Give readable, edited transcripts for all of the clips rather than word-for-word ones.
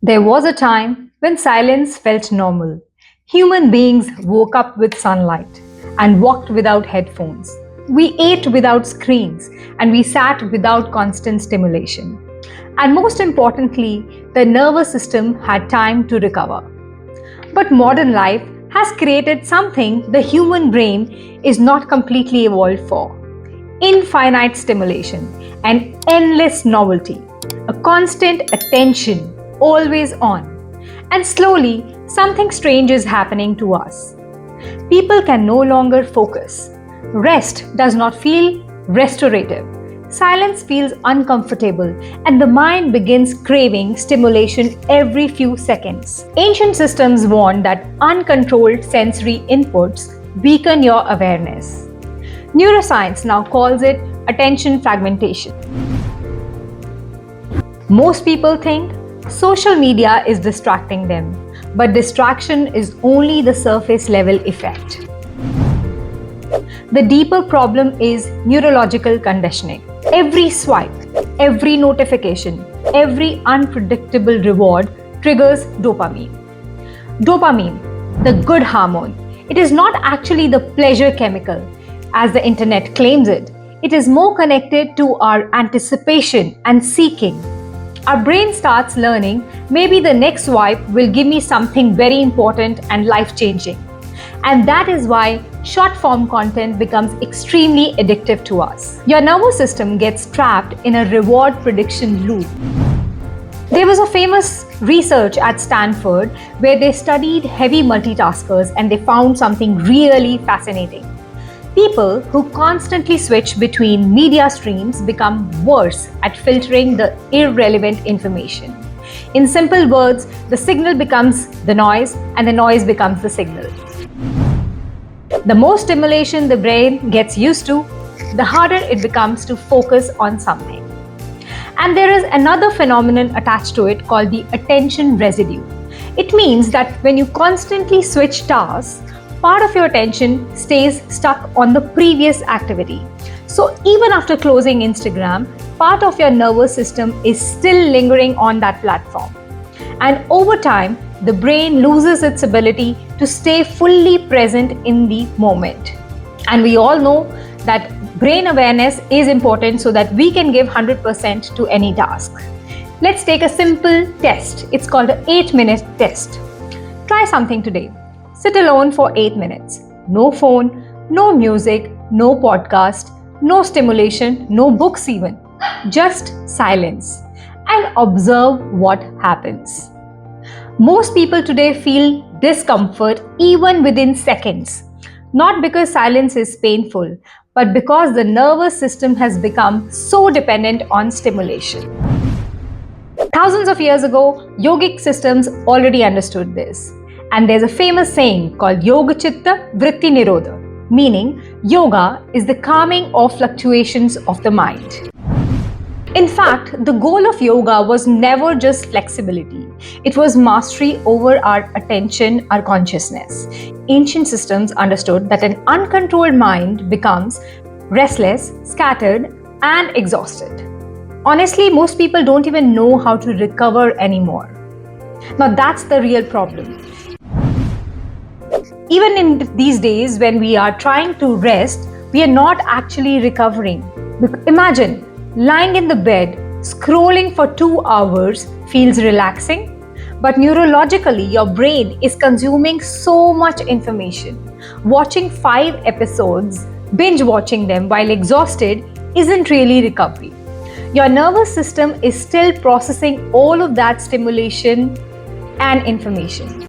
There was a time when silence felt normal. Human beings woke up with sunlight and walked without headphones. We ate without screens and we sat without constant stimulation. And most importantly, the nervous system had time to recover. But modern life has created something the human brain is not completely evolved for: infinite stimulation, and endless novelty, a constant attention, always on. And slowly, something strange is happening to us. People can no longer focus. Rest does not feel restorative. Silence feels uncomfortable, and the mind begins craving stimulation every few seconds. Ancient systems warned that uncontrolled sensory inputs weaken your awareness. Neuroscience now calls it attention fragmentation. Most people think social media is distracting them, but distraction is only the surface level effect. The deeper problem is neurological conditioning. Every swipe, every notification, every unpredictable reward triggers dopamine. Dopamine, the good hormone, it is not actually the pleasure chemical as the internet claims it. It is more connected to our anticipation and seeking. Our brain starts learning maybe the next swipe will give me something very important and life-changing. And that is why short-form content becomes extremely addictive to us. Your nervous system gets trapped in a reward prediction loop. There was a famous research at Stanford where they studied heavy multitaskers and they found something really fascinating. People who constantly switch between media streams become worse at filtering the irrelevant information. In simple words, the signal becomes the noise and the noise becomes the signal. The more stimulation the brain gets used to, the harder it becomes to focus on something. And there is another phenomenon attached to it called the attention residue. It means that when you constantly switch tasks, part of your attention stays stuck on the previous activity. So even after closing Instagram, part of your nervous system is still lingering on that platform. And over time, the brain loses its ability to stay fully present in the moment. And we all know that brain awareness is important so that we can give 100% to any task. Let's take a simple test. It's called an 8-minute test. Try something today. Sit alone for 8 minutes. No phone, no music, no podcast, no stimulation, no books even. Just silence and observe what happens. Most people today feel discomfort even within seconds, not because silence is painful, but because the nervous system has become so dependent on stimulation. Thousands of years ago, yogic systems already understood this. And there's a famous saying called Yoga Chitta Vritti Nirodha, meaning yoga is the calming of fluctuations of the mind. In fact, the goal of yoga was never just flexibility. It was mastery over our attention, our consciousness. Ancient systems understood that an uncontrolled mind becomes restless, scattered, and exhausted. Honestly, most people don't even know how to recover anymore. Now that's the real problem. Even in these days when we are trying to rest, we are not actually recovering. Imagine lying in the bed, scrolling for 2 hours feels relaxing, but neurologically your brain is consuming so much information. Watching 5 episodes, binge watching them while exhausted isn't really recovery. Your nervous system is still processing all of that stimulation and information.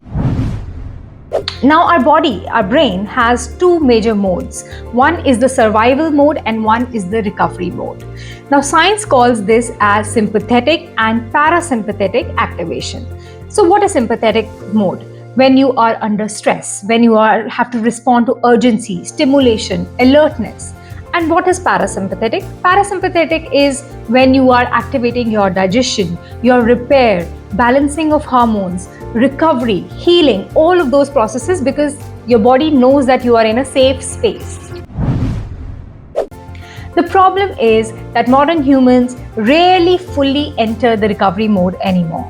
Now our body, our brain has 2 major modes. One is the survival mode and one is the recovery mode. Now science calls this as sympathetic and parasympathetic activation. So what is sympathetic mode? When you are under stress, when you have to respond to urgency, stimulation, alertness. And what is parasympathetic? Parasympathetic is when you are activating your digestion, your repair, balancing of hormones, recovery, healing, all of those processes because your body knows that you are in a safe space. The problem is that modern humans rarely fully enter the recovery mode anymore.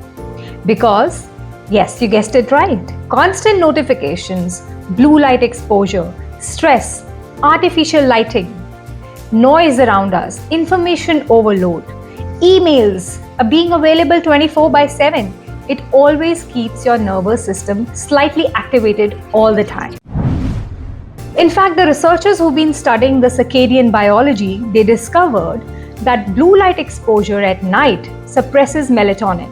Because, yes, you guessed it right. Constant notifications, blue light exposure, stress, artificial lighting, noise around us, information overload, emails being available 24/7. It always keeps your nervous system slightly activated all the time. In fact, the researchers who've been studying the circadian biology, they discovered that blue light exposure at night suppresses melatonin.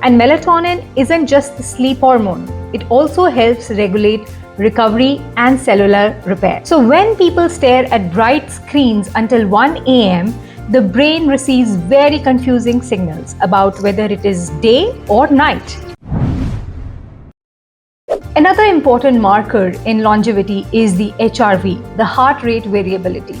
And melatonin isn't just the sleep hormone, it also helps regulate recovery and cellular repair. So when people stare at bright screens until 1 a.m., the brain receives very confusing signals about whether it is day or night. Another important marker in longevity is the HRV, the heart rate variability.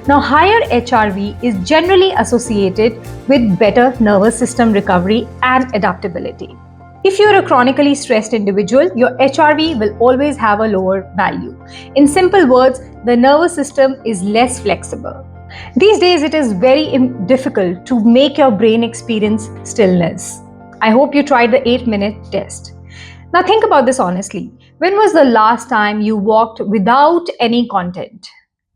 Now, higher HRV is generally associated with better nervous system recovery and adaptability. If you're a chronically stressed individual, your HRV will always have a lower value. In simple words, the nervous system is less flexible. These days, it is very difficult to make your brain experience stillness. I hope you tried the 8-minute test. Now think about this honestly. When was the last time you walked without any content?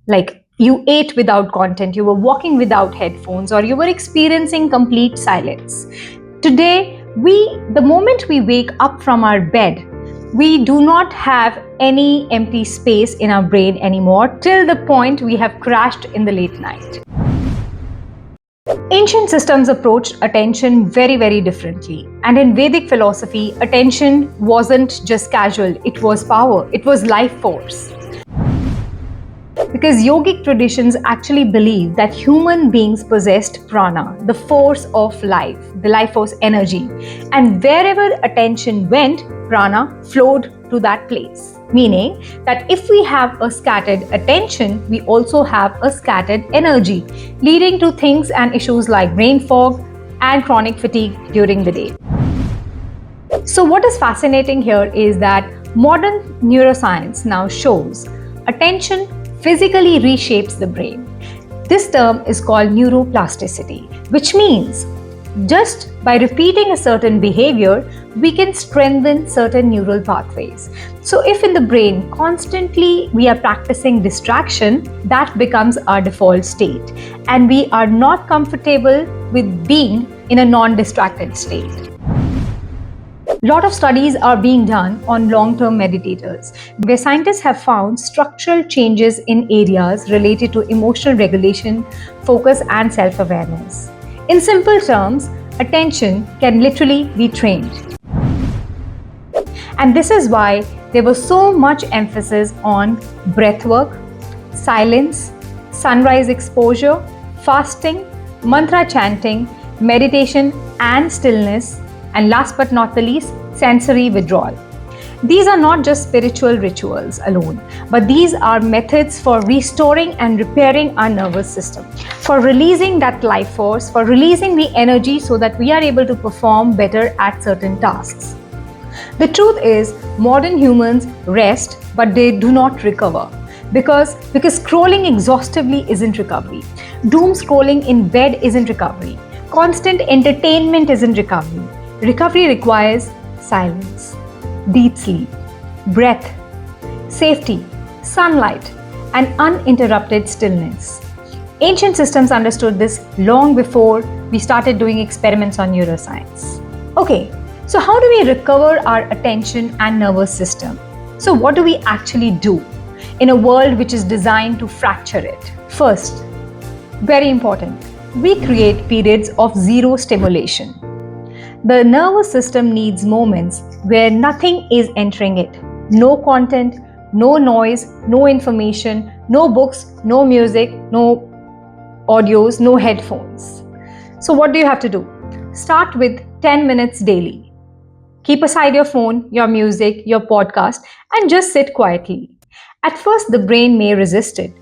Like you ate without content, you were walking without headphones, or you were experiencing complete silence. Today, the moment we wake up from our bed, we do not have any empty space in our brain anymore till the point we have crashed in the late night. Ancient systems approached attention very, very differently. And in Vedic philosophy, attention wasn't just casual, it was power, it was life force. Because yogic traditions actually believe that human beings possessed prana, the force of life, the life force energy. And wherever attention went, prana flowed to that place. Meaning that if we have a scattered attention, we also have a scattered energy, leading to things and issues like brain fog and chronic fatigue during the day. So what is fascinating here is that modern neuroscience now shows attention physically reshapes the brain. This term is called neuroplasticity, which means just by repeating a certain behavior, we can strengthen certain neural pathways. So if in the brain constantly we are practicing distraction, that becomes our default state, and we are not comfortable with being in a non-distracted state. A lot of studies are being done on long-term meditators, where scientists have found structural changes in areas related to emotional regulation, focus, and self-awareness. In simple terms, attention can literally be trained. And this is why there was so much emphasis on breath work, silence, sunrise exposure, fasting, mantra chanting, meditation and stillness, and last but not the least, sensory withdrawal. These are not just spiritual rituals alone, but these are methods for restoring and repairing our nervous system, for releasing that life force, for releasing the energy so that we are able to perform better at certain tasks. The truth is, modern humans rest, but they do not recover. Because scrolling exhaustively isn't recovery. Doom scrolling in bed isn't recovery. Constant entertainment isn't recovery. Recovery requires silence, deep sleep, breath, safety, sunlight, and uninterrupted stillness. Ancient systems understood this long before we started doing experiments on neuroscience. Okay, so how do we recover our attention and nervous system? So what do we actually do in a world which is designed to fracture it? First, very important, we create periods of zero stimulation. The nervous system needs moments where nothing is entering it. No content, no noise, no information, no books, no music, no audios, no headphones. So what do you have to do? Start with 10 minutes daily. Keep aside your phone, your music, your podcast, and just sit quietly. At first, the brain may resist it,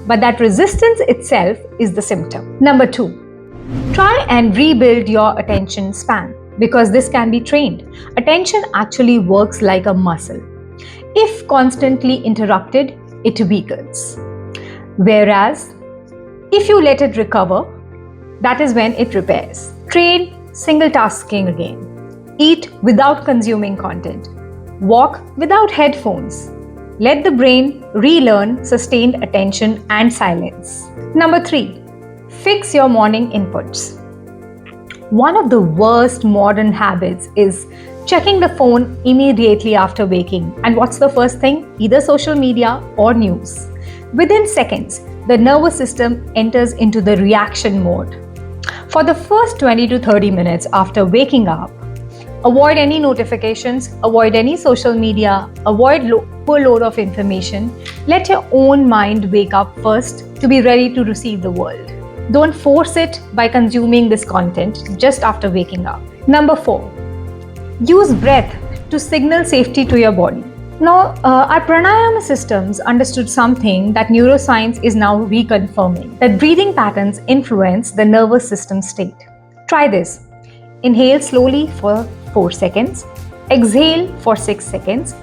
but that resistance itself is the symptom. Number 2. Try and rebuild your attention span, because this can be trained. Attention actually works like a muscle. If constantly interrupted, it weakens. Whereas, if you let it recover, that is when it repairs. Train single tasking again. Eat without consuming content. Walk without headphones. Let the brain relearn sustained attention and silence. Number 3. Fix your morning inputs. One of the worst modern habits is checking the phone immediately after waking. And what's the first thing? Either social media or news. Within seconds, the nervous system enters into the reaction mode. For the first 20 to 30 minutes after waking up, avoid any notifications, avoid any social media, avoid overload of information. Let your own mind wake up first to be ready to receive the world. Don't force it by consuming this content just after waking up. Number 4. Use breath to signal safety to your body. Now, our pranayama systems understood something that neuroscience is now reconfirming, that breathing patterns influence the nervous system state. Try this. Inhale slowly for 4 seconds. Exhale for 6 seconds.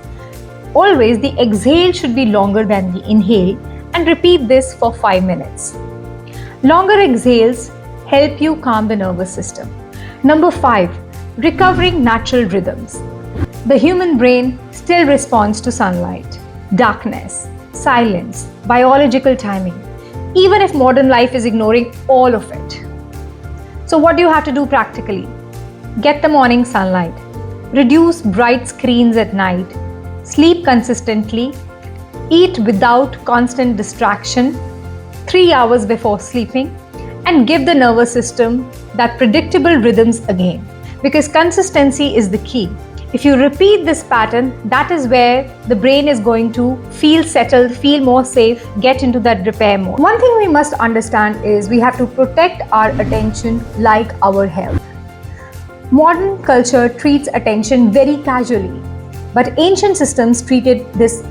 Always the exhale should be longer than the inhale, and repeat this for 5 minutes. Longer exhales help you calm the nervous system. Number 5. Recovering natural rhythms. The human brain still responds to sunlight, darkness, silence, biological timing, even if modern life is ignoring all of it. So what do you have to do practically? Get the morning sunlight, reduce bright screens at night, sleep consistently, eat without constant distraction 3 hours before sleeping, and give the nervous system that predictable rhythms again. Because consistency is the key. If you repeat this pattern, that is where the brain is going to feel settled, feel more safe, get into that repair mode. One thing we must understand is we have to protect our attention like our health. Modern culture treats attention very casually, but ancient systems treated this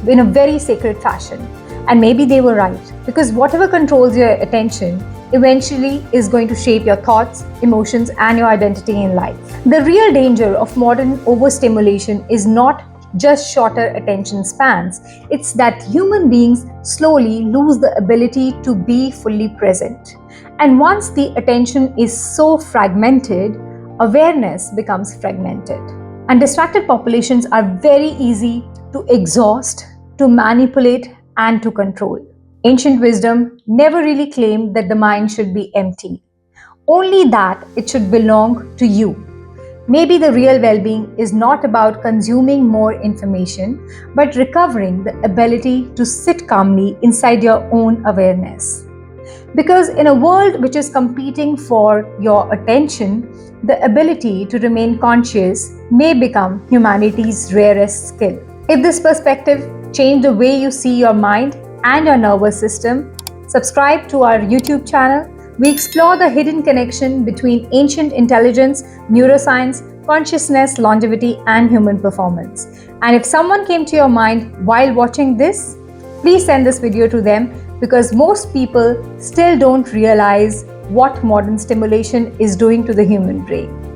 in a very sacred fashion. And maybe they were right, because whatever controls your attention eventually is going to shape your thoughts, emotions, and your identity in life. The real danger of modern overstimulation is not just shorter attention spans, it's that human beings slowly lose the ability to be fully present. And once the attention is so fragmented, awareness becomes fragmented. And distracted populations are very easy to exhaust, to manipulate, and to control. Ancient wisdom never really claimed that the mind should be empty, only that it should belong to you. Maybe the real well-being is not about consuming more information, but recovering the ability to sit calmly inside your own awareness. Because in a world which is competing for your attention, the ability to remain conscious may become humanity's rarest skill. If this perspective changed the way you see your mind and your nervous system, subscribe to our YouTube channel. We explore the hidden connection between ancient intelligence, neuroscience, consciousness, longevity, and human performance. And if someone came to your mind while watching this, please send this video to them, because most people still don't realize what modern stimulation is doing to the human brain.